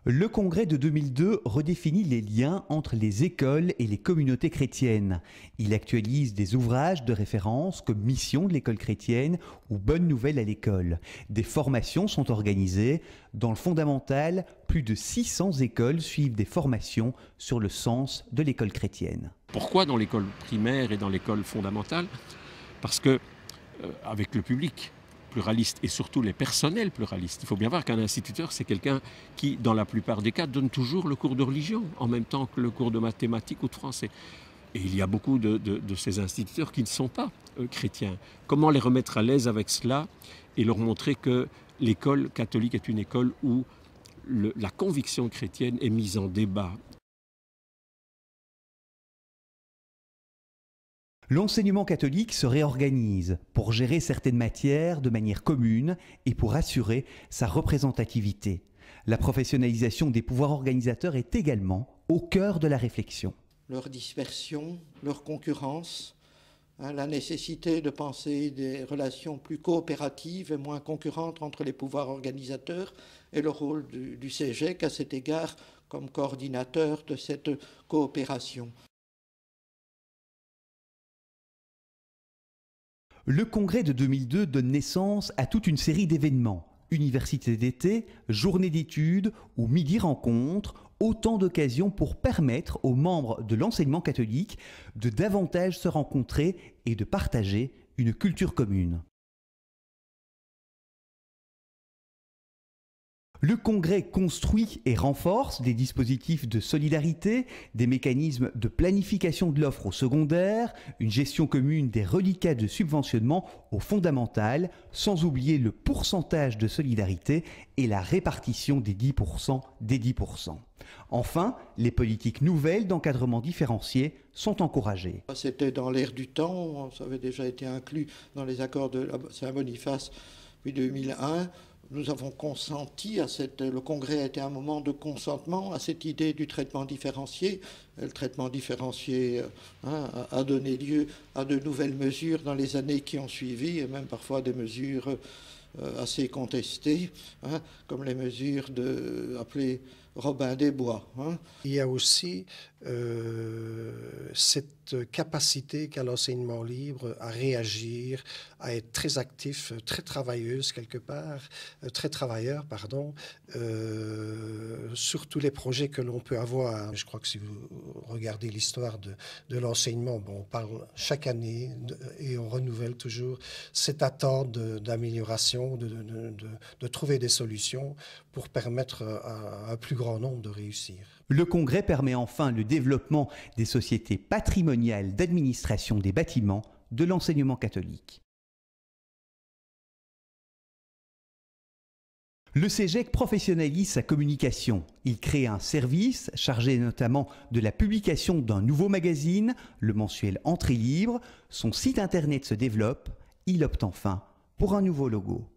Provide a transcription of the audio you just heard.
Le congrès de 2002 redéfinit les liens entre les écoles et les communautés chrétiennes. Il actualise des ouvrages de référence comme Mission de l'école chrétienne ou Bonne nouvelle à l'école. Des formations sont organisées. Dans le fondamental, plus de 600 écoles suivent des formations sur le sens de l'école chrétienne. Pourquoi dans l'école primaire et dans l'école fondamentale? Parce que, avec le public pluraliste et surtout les personnels pluralistes. Il faut bien voir qu'un instituteur, c'est quelqu'un qui, dans la plupart des cas, donne toujours le cours de religion en même temps que le cours de mathématiques ou de français. Et il y a beaucoup de ces instituteurs qui ne sont pas chrétiens. Comment les remettre à l'aise avec cela et leur montrer que l'école catholique est une école où la conviction chrétienne est mise en débat? L'enseignement catholique se réorganise pour gérer certaines matières de manière commune et pour assurer sa représentativité. La professionnalisation des pouvoirs organisateurs est également au cœur de la réflexion. Leur dispersion, leur concurrence, la nécessité de penser des relations plus coopératives et moins concurrentes entre les pouvoirs organisateurs et le rôle du CEGEC à cet égard comme coordinateur de cette coopération. Le congrès de 2002 donne naissance à toute une série d'événements. Université d'été, journée d'études ou midi rencontres, autant d'occasions pour permettre aux membres de l'enseignement catholique de davantage se rencontrer et de partager une culture commune. Le congrès construit et renforce des dispositifs de solidarité, des mécanismes de planification de l'offre au secondaire, une gestion commune des reliquats de subventionnement au fondamental, sans oublier le pourcentage de solidarité et la répartition des 10% des 10%. Enfin, les politiques nouvelles d'encadrement différencié sont encouragées. C'était dans l'air du temps, ça avait déjà été inclus dans les accords de Saint-Boniface depuis 2001. Nous avons consenti le congrès a été un moment de consentement à cette idée du traitement différencié. Le traitement différencié a donné lieu à de nouvelles mesures dans les années qui ont suivi, et même parfois des mesures assez contestées, comme les mesures appelées Robin des Bois. Il y a aussi cette capacité qu'a l'enseignement libre à réagir, à être très actif, très travailleuse quelque part, très travailleur, pardon, sur tous les projets que l'on peut avoir. Je crois que si vous regardez l'histoire de l'enseignement, bon, on parle chaque année et on renouvelle toujours cette attente d'amélioration, de trouver des solutions pour permettre à un plus grand nombre de réussir. Le congrès permet enfin le développement des sociétés patrimoniales d'administration des bâtiments de l'enseignement catholique. Le CEGEC professionnalise sa communication. Il crée un service chargé notamment de la publication d'un nouveau magazine, le mensuel Entrée libre. Son site internet se développe. Il opte enfin pour un nouveau logo.